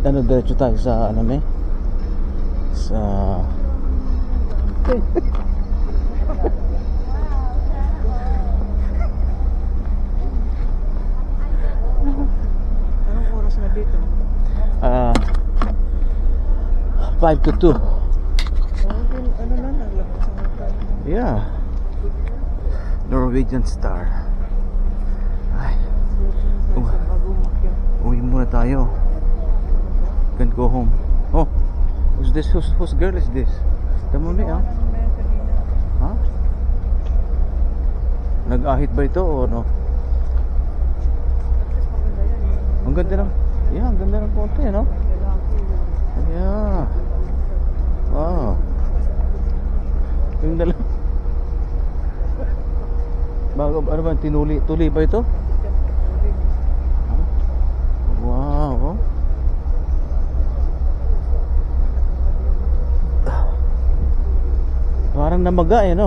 ano, diretso tayo sa ano may sa Anong oras na dito? 5 to 2. Ano na, naglabas ang hotel. Yeah. Norwegian Star. Ay, uwi muna tayo. Can go home. Oh, who's this? Whose girl is this? Tama mo ah. Ha? Nag-ahit ba ito o no? Ang ganda ng, yeah, ang ganda ng konti, no? Yeah. Wow. Yung dalawa. Bago, ano ba, tuli ba ito? Wow, oh. Parang namaga eh, no?